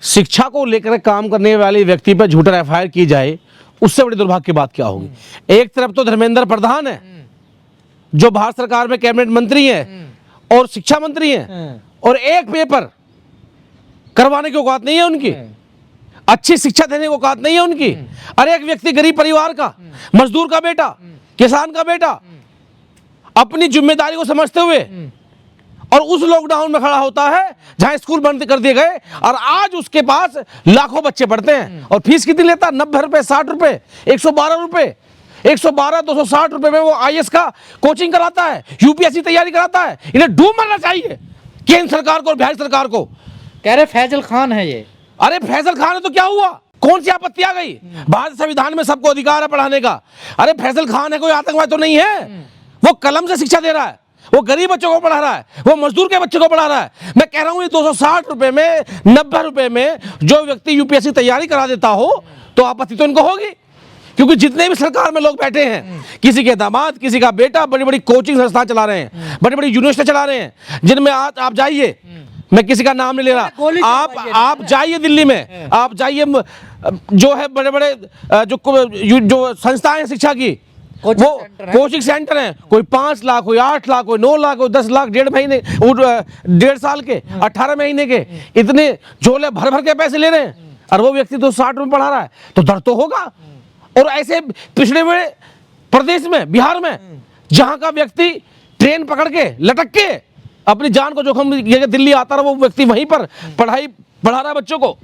शिक्षा को लेकर काम करने वाले व्यक्ति पर झूठा एफआईआर की जाए, उससे बड़ी दुर्भाग्य की बात क्या होगी। एक तरफ तो धर्मेंद्र प्रधान है जो भारत सरकार में कैबिनेट मंत्री हैं और शिक्षा मंत्री हैं, और एक पेपर करवाने की औकात नहीं है उनकी, अच्छी शिक्षा देने की औकात नहीं है उनकी। अरे एक व्यक्ति गरीब परिवार का, मजदूर का बेटा, किसान का बेटा, अपनी जिम्मेदारी को समझते हुए और उस लॉकडाउन में खड़ा होता है जहां स्कूल बंद कर दिए गए, और आज उसके पास लाखों बच्चे पढ़ते हैं और फीस कितनी लेता है? 90 रुपए, 60 रुपए, 112 रुपए, 112 260 रुपए में वो आईएएस का कोचिंग कराता है, यूपीएससी तैयारी कराता है। इन्हें डूब मरना चाहिए केंद्र सरकार को और बिहार सरकार को। कह रहे फैजल खान है ये। अरे फैजल खान है तो क्या हुआ? कौन सी आपत्ति आ गई? भारत संविधान में सबको अधिकार है पढ़ाने का। अरे फैजल खान है कोई आतंकवादी तो नहीं है, वो कलम से शिक्षा दे रहा है, वो गरीब बच्चों को पढ़ा रहा है, वो मजदूर के बच्चों को पढ़ा रहा है। मैं कह रहा हूं ये 260 रुपए में, 90 रुपए में जो व्यक्ति यूपीएससी तैयारी करा देता हो तो आपत्ति तो इनको होगी, क्योंकि जितने भी सरकार में लोग बैठे हैं, किसी के दामाद, किसी का बेटा बड़ी बड़ी कोचिंग संस्थान चला रहे हैं, बड़ी बड़ी यूनिवर्सिटी चला रहे हैं, जिनमें आज आप जाइए, मैं किसी का नाम नहीं ले रहा, आप जाइए दिल्ली में, आप जाइए जो है बड़े बड़े जो संस्थाएं हैं शिक्षा की, वो कोचिंग सेंटर हैं, कोई 5 लाख, कोई 8 लाख, कोई 9 लाख, कोई 10 लाख, 1.5 महीने, 1.5 साल के, 18 महीने के, इतने झोले भर भर के पैसे ले रहे हैं, और वो व्यक्ति तो 60 रुपए पढ़ा रहा है, तो दर्द तो होगा। और ऐसे पिछड़े हुए प्रदेश में, बिहार में, जहां का व्यक्ति ट्रेन पकड़ के लटक के अपनी जान को जोखिम लेकर दिल्ली आता रहा, वो व्यक्ति वहीं पर पढ़ा रहा है बच्चों को,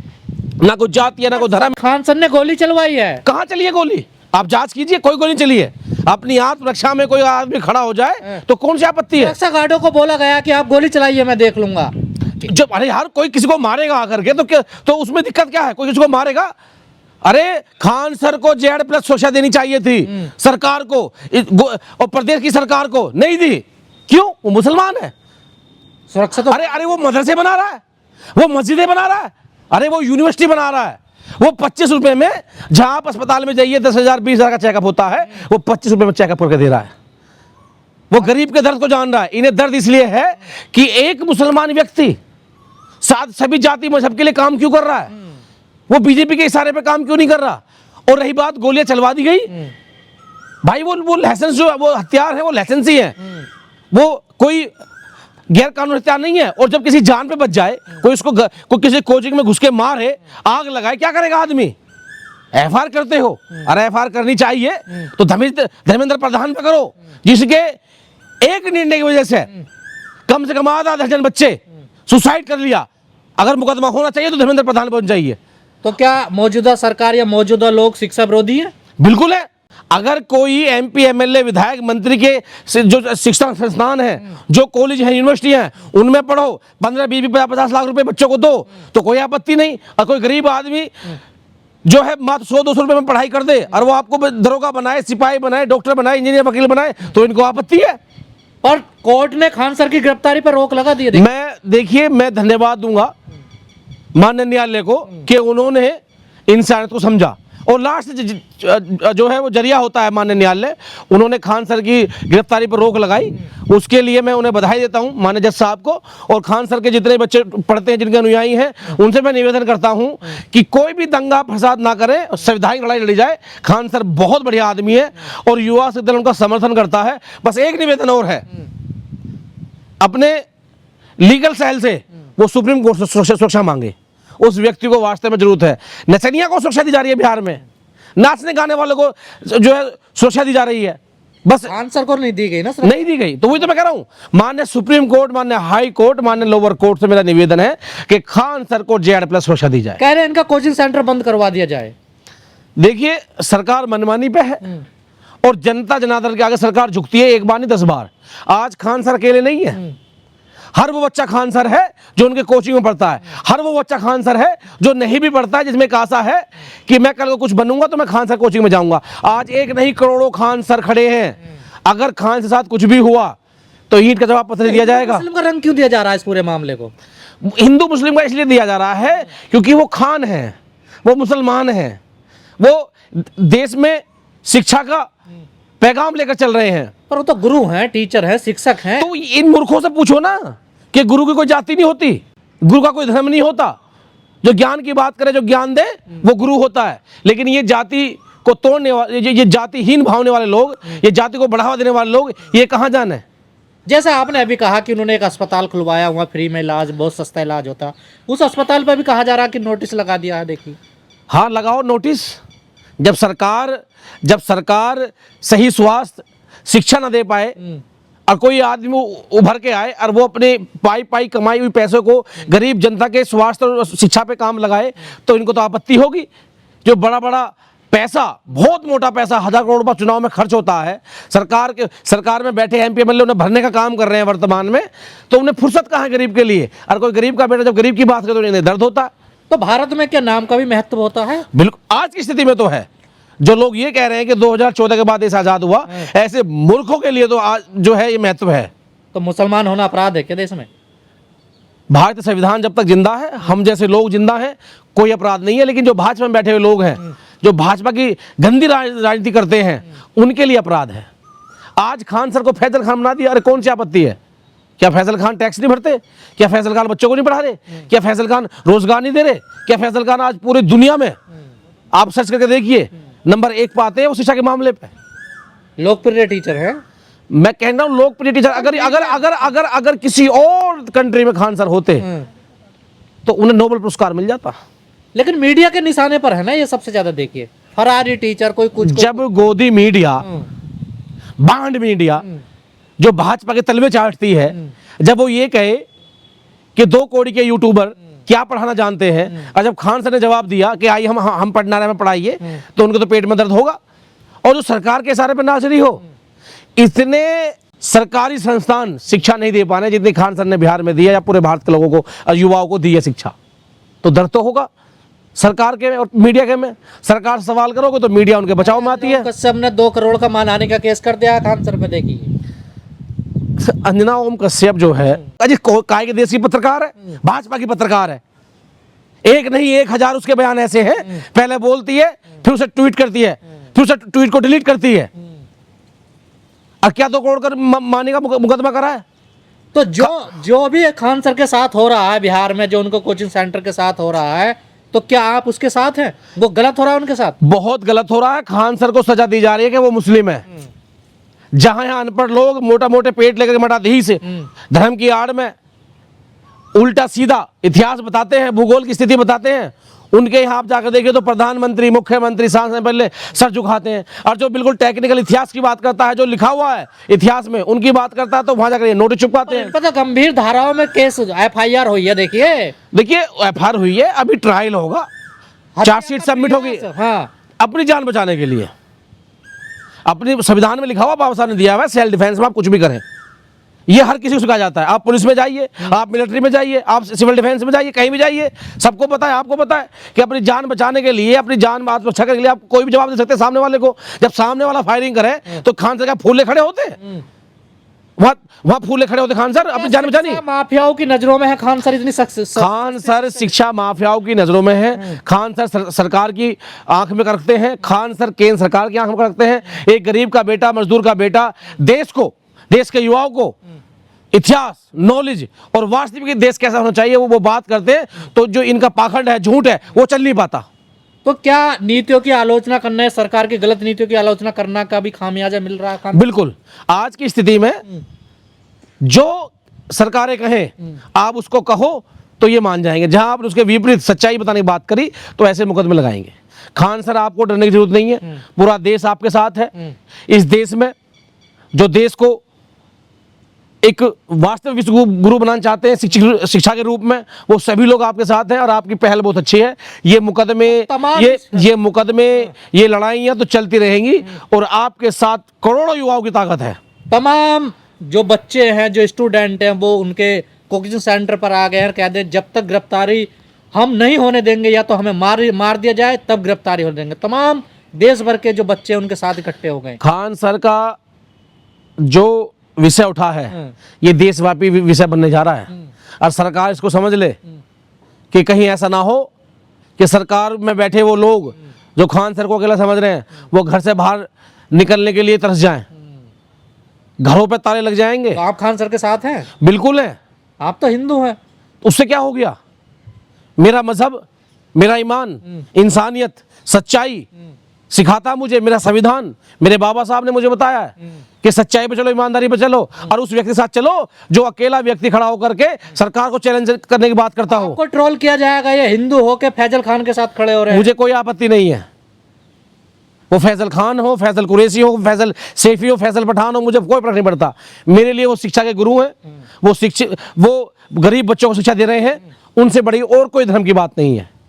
ना कोई जाति है ना कोई धर्म। खान सर ने गोली चलवाई है। कहां चली है गोली? आप जांच कीजिए, कोई गोली चली है। अपनी आत्मरक्षा में कोई आदमी खड़ा हो जाए तो कौन सी आपत्ति है? सुरक्षा गार्डों को बोला गया कि आप गोली चलाइए, मैं देख लूंगा। जब अरे यार कोई किसी को मारेगा आकर के तो उसमें दिक्कत क्या है? कोई किसी को मारेगा? अरे खान सर को Z+ सुरक्षा देनी चाहिए थी सरकार को, और प्रदेश की सरकार को नहीं दी। क्यों? वो मुसलमान है। सुरक्षा तो अरे वो मदरसे बना रहा है, वो मस्जिदें बना रहा है, अरे वो यूनिवर्सिटी बना रहा है। वो 25 रुपए में, जहां आप अस्पताल में जाइए 10,000 20,000 का चेकअप होता है, वो 25 रुपए में चेकअप करके दे रहा है। वो गरीब के दर्द को जान रहा है। इन्हें दर्द इसलिए है कि एक मुसलमान व्यक्ति साथ सभी जाति मजहब के लिए काम क्यों कर रहा है? वो बीजेपी के इशारे पे काम क्यों नहीं कर रहा? और रही बात गोलियां चलवा दी गई, भाई वो लाइसेंस जो वो हथियार है वो लाइसेंस ही है, वो कोई गैर कानूनी हथियार नहीं है। और जब किसी जान पे बच जाए, कोई उसको कोई किसी कोचिंग में घुस के मारे, आग लगाए, क्या करेगा आदमी? एफआईआर करते हो? अरे एफआईआर करनी चाहिए तो धर्मेंद्र प्रधान पे करो, जिसके एक निर्णय की वजह से कम आधा दर्जन बच्चे सुसाइड कर लिया। अगर मुकदमा होना चाहिए तो धर्मेंद्र प्रधान पर चाहिए। तो क्या मौजूदा सरकार या मौजूदा लोग शिक्षा विरोधी है? बिल्कुल है। अगर कोई एमपी, एमएलए, विधायक, मंत्री के जो शिक्षा संस्थान है, जो कॉलेज है, यूनिवर्सिटी है, उनमें पढ़ो, 15, 20, 50 लाख रुपए बच्चों को दो तो कोई आपत्ति नहीं। और कोई गरीब आदमी जो है मात्र 100-200 रुपए में पढ़ाई कर दे और वो आपको दरोगा बनाए, सिपाही बनाए, डॉक्टर बनाए, इंजीनियर, वकील बनाए, तो इनको आपत्ति है। पर कोर्ट ने खान सर की गिरफ्तारी पर रोक लगा दी। मैं धन्यवाद दूंगा माननीय न्यायालय को कि उन्होंने इंसानियत को समझा, और लास्ट जो है वो जरिया होता है माननीय न्यायालय, उन्होंने खान सर की गिरफ्तारी पर रोक लगाई। उसके लिए मैं उन्हें बधाई देता हूं, माननीय जज साहब को। और खान सर के जितने बच्चे पढ़ते हैं, जिनके अनुयायी हैं, उनसे मैं निवेदन करता हूं कि कोई भी दंगा फसाद ना करें, संवैधानिक लड़ाई लड़ी जाए। खान सर बहुत बढ़िया आदमी है और युवा दल उनका समर्थन करता है। बस एक निवेदन और है, अपने लीगल सेल से वो सुप्रीम कोर्ट से सुरक्षा मांगे। उस व्यक्ति को वास्तव में जरूरत है। नचनिया को सुरक्षा दी जा रही है बिहार में, नाचने गाने वालों को जो है सुरक्षा दी जा रही है, बस खान सर को नहीं दी गई ना? नहीं दी गई। तो वही तो मैं कह रहा हूं, माननीय सुप्रीम कोर्ट, माननीय हाई कोर्ट, माननीय लोअर कोर्ट से मेरा निवेदन है कि खान सर को Z+ सुरक्षा दी जाए। कह रहे हैं इनका कोचिंग सेंटर बंद करवा दिया जाए। देखिए सरकार मनमानी पे है और जनता जनार्दन के आगे सरकार झुकती है, एक बार नहीं 10 बार। आज खान सर अकेले नहीं है, हर वो बच्चा खान सर है जो उनके कोचिंग में पढ़ता है, हर वो बच्चा खान सर है जो नहीं भी पढ़ता है, जिसमें एक आशा है कि मैं कल को कुछ बनूंगा तो मैं खान सर कोचिंग में जाऊंगा। आज एक नहीं करोड़ों खान सर खड़े हैं। अगर खान के साथ कुछ भी हुआ तो ईंट का जवाब पत्थर दिया जाएगा। मुस्लिम का रंग क्यों दिया जा रहा है इस पूरे मामले को? हिंदू मुस्लिम का इसलिए दिया जा रहा है क्योंकि वो खान है, वो मुसलमान है, वो देश में शिक्षा का पैगाम लेकर चल रहे हैं। पर वो तो गुरु हैं, टीचर हैं, शिक्षक हैं। तो इन मूर्खों से पूछो ना कि गुरु की कोई जाति नहीं होती, गुरु का कोई धर्म नहीं होता। जो ज्ञान की बात करे, जो ज्ञान दे, वो गुरु होता है। लेकिन ये जाति को तोड़ने वाले, ये जातिहीन भावने वाले लोग, ये जाति को बढ़ावा देने वाले लोग, ये कहाँ जाने। जैसा आपने अभी कहा कि उन्होंने एक अस्पताल खुलवाया, वहाँ फ्री में इलाज, बहुत सस्ता इलाज होता, उस अस्पताल पर भी कहा जा रहा है कि नोटिस लगा दिया है। देखिए, हाँ, लगाओ नोटिस। जब सरकार सही स्वास्थ्य शिक्षा न दे पाए और कोई आदमी उभर के आए और वो अपने पाई कमाई हुई पैसों को गरीब जनता के स्वास्थ्य और शिक्षा पे काम लगाए, तो इनको तो आपत्ति होगी। जो बड़ा बड़ा पैसा, बहुत मोटा पैसा, 1000 करोड़ रुपया चुनाव में खर्च होता है, सरकार में बैठे एमपी एमएलए उन्हें भरने का काम कर रहे हैं वर्तमान में, तो उन्हें फुर्सत कहाँ है गरीब के लिए। और कोई गरीब का बेटा जब गरीब की बात करे तो इन्हें दर्द होता है। तो भारत में क्या नाम का भी महत्व होता है? बिल्कुल, आज की स्थिति में तो है। जो लोग ये कह रहे हैं कि 2014 के बाद देश आजाद हुआ, ऐसे मूर्खों के लिए तो आज जो है ये महत्व है। तो मुसलमान होना अपराध है क्या देश में? भारतीय संविधान जब तक जिंदा है, हम जैसे लोग जिंदा हैं, कोई अपराध नहीं है। लेकिन जो भाजपा में बैठे हुए लोग हैं, जो भाजपा की गंदी राजनीति करते हैं, उनके लिए अपराध है। आज खान सर को फैजल खान बना दिया, अरे कौन सी आपत्ति है? क्या फैजल खान टैक्स नहीं भरते? क्या फैजल खान बच्चों को नहीं पढ़ा रहे? क्या फैजल खान रोजगार नहीं दे रहे? क्या फैजल खान आज पूरी दुनिया में, आप सर्च करके देखिए, नंबर 1 पर आते हैं वो शिक्षा के मामले पे। लोकप्रिय टीचर है। मैं कह रहा हूं लोकप्रिय टीचर। अगर किसी और कंट्री में खान सर होते तो उन्हें नोबेल पुरस्कार मिल जाता। लेकिन मीडिया के निशाने पर है ना ये सबसे ज्यादा। देखिए, फरारी टीचर, कोई कुछ जब गोदी मीडिया, बांड मीडिया जो भाजपा के तलवे चाटती है, जब वो ये कहे कि 2 कौड़ी के यूट्यूबर क्या पढ़ाना जानते हैं, और जब खान सर ने जवाब दिया कि आइए हम पढ़ना रहे, पढ़ाइए, तो उनको तो पेट में दर्द होगा। और जो सरकार के इशारे पर नाच रही हो, इतने सरकारी संस्थान शिक्षा नहीं दे पाने जितनी खान सर ने बिहार में दिया, या पूरे भारत के लोगों को और युवाओं को दी है शिक्षा, तो दर्द तो होगा सरकार के और मीडिया के में। सरकार सवाल करोगे तो मीडिया उनके बचाव में आती है। कश्यप ने 2 करोड़ का मानहानि का केस कर दिया खान सर पे। देखिए, अंजना ओम कश्यप जो है, अजी काय के देश की पत्रकार है, भाजपा की पत्रकार है। एक नहीं 1000 उसके बयान ऐसे हैं, पहले बोलती है, फिर उसे ट्वीट करती है, फिर उसे ट्वीट को डिलीट करती है। और क्या 2 करोड़ का मानने का मुकदमा करा है? तो जो भी खान सर के साथ हो रहा है बिहार में, जो उनको कोचिंग सेंटर के साथ हो रहा है, तो क्या आप उसके साथ हैं? वो गलत हो रहा है उनके साथ? बहुत गलत हो रहा है। खान सर को सजा दी जा रही है कि वो मुस्लिम है। जहां यहाँ अनपढ़ लोग मोटे पेट लेकर मठाधीश धर्म की आड़ में उल्टा सीधा इतिहास बताते हैं, भूगोल की स्थिति बताते हैं, उनके यहाँ आप जाकर देखिए तो प्रधानमंत्री, मुख्यमंत्री सांसद पहले सर झुकाते हैं। और जो बिल्कुल टेक्निकल इतिहास की बात करता है, जो लिखा हुआ है इतिहास में, उनकी बात करता है, तो वहां जाकर नोटिस चिपकाते हैं। पता गंभीर धाराओं में केस FIR हुई है। देखिए FIR हुई है, अभी ट्रायल होगा, चार्जशीट सबमिट होगी। हाँ, अपनी जान बचाने के लिए, अपनी संविधान में लिखा हुआ, बाबा साहब ने दिया हुआ, सेल्फ डिफेंस में आप कुछ भी करें, ये हर किसी को सिखाया जाता है। आप पुलिस में जाइए, आप मिलिट्री में जाइए, आप सिविल डिफेंस में जाइए, कहीं भी जाइए, सबको पता है, आपको पता है कि अपनी जान बचाने के लिए, अपनी जान आत्मरक्षा के लिए आप कोई भी जवाब दे सकते हैं सामने वाले को। जब सामने वाला फायरिंग करे तो खान सर क्या फूले खड़े होते हैं? वहां फूले खड़े होते खान सर अपनी जान बचानी। माफियाओं की नजरों में है खान सर इतनी सक्सेस। खान सर शिक्षा माफियाओं की नजरों में है। खान सर सरकार की आंख में रखते हैं। खान सर केंद्र सरकार की आंख में रखते हैं। एक गरीब का बेटा, मजदूर का बेटा, देश के युवाओं को इतिहास, नॉलेज और वास्तविक देश कैसा होना चाहिए वो बात करते हैं। तो जो इनका पाखंड है, झूठ है, वो चल नहीं पाता। तो क्या नीतियों की आलोचना करना है, सरकार की गलत नीतियों की आलोचना करना का भी खामियाजा मिल रहा है? बिल्कुल। आज की स्थिति में जो सरकारें कहें, आप उसको कहो तो ये मान जाएंगे। जहां आपने उसके विपरीत सच्चाई बताने की बात करी तो ऐसे मुकदमे लगाएंगे। खान सर, आपको डरने की जरूरत नहीं है, पूरा देश आपके साथ है। इस देश में जो देश को एक वास्तविक विश्व गुरु बनाना चाहते हैं शिक्षा के रूप में, वो सभी लोग आपके साथ हैं और आपकी पहल बहुत अच्छी है। ये मुकदमे, ये लड़ाइयां तो चलती रहेंगी और आपके साथ करोड़ों युवाओं की ताकत है। तमाम जो बच्चे हैं, जो स्टूडेंट हैं, वो उनके कोचिंग सेंटर पर आ गए हैं, कह दे जब तक गिरफ्तारी हम नहीं होने देंगे, या तो हमें मार दिया जाए तब गिरफ्तारी हो देंगे। तमाम देश भर के जो बच्चे उनके साथ इकट्ठे हो गए। खान सर का जो विषय उठा है, ये देशव्यापी विषय बनने जा रहा है और सरकार इसको समझ ले कि कहीं ऐसा ना हो कि सरकार में बैठे वो लोग जो खान सर को अकेला समझ रहे हैं, वो घर से बाहर निकलने के लिए तरस जाएं, घरों पे ताले लग जाएंगे। तो आप खान सर के साथ हैं? बिल्कुल है। आप तो हिंदू हैं। उससे क्या हो गया? मेरा मजहब, मेरा ईमान, इंसानियत, सच्चाई सिखाता मुझे, मेरा संविधान, मेरे बाबा साहब ने मुझे बताया है कि सच्चाई पे चलो, ईमानदारी पे चलो, और उस व्यक्ति के साथ चलो जो अकेला व्यक्ति खड़ा होकर के सरकार को चैलेंज करने की बात करता हो। आपको ट्रोल किया जाएगा ये हिंदू हो के फैजल खान के साथ खड़े हो रहे हैं। मुझे कोई आपत्ति नहीं है, वो फैजल खान हो, फैजल कुरैशी हो, फैजल सैफी हो, फैजल पठान हो, मुझे कोई फर्क नहीं पड़ता। मेरे लिए वो शिक्षा के गुरु हैं, वो गरीब बच्चों को शिक्षा दे रहे हैं, उनसे बड़ी और कोई धर्म की बात नहीं है।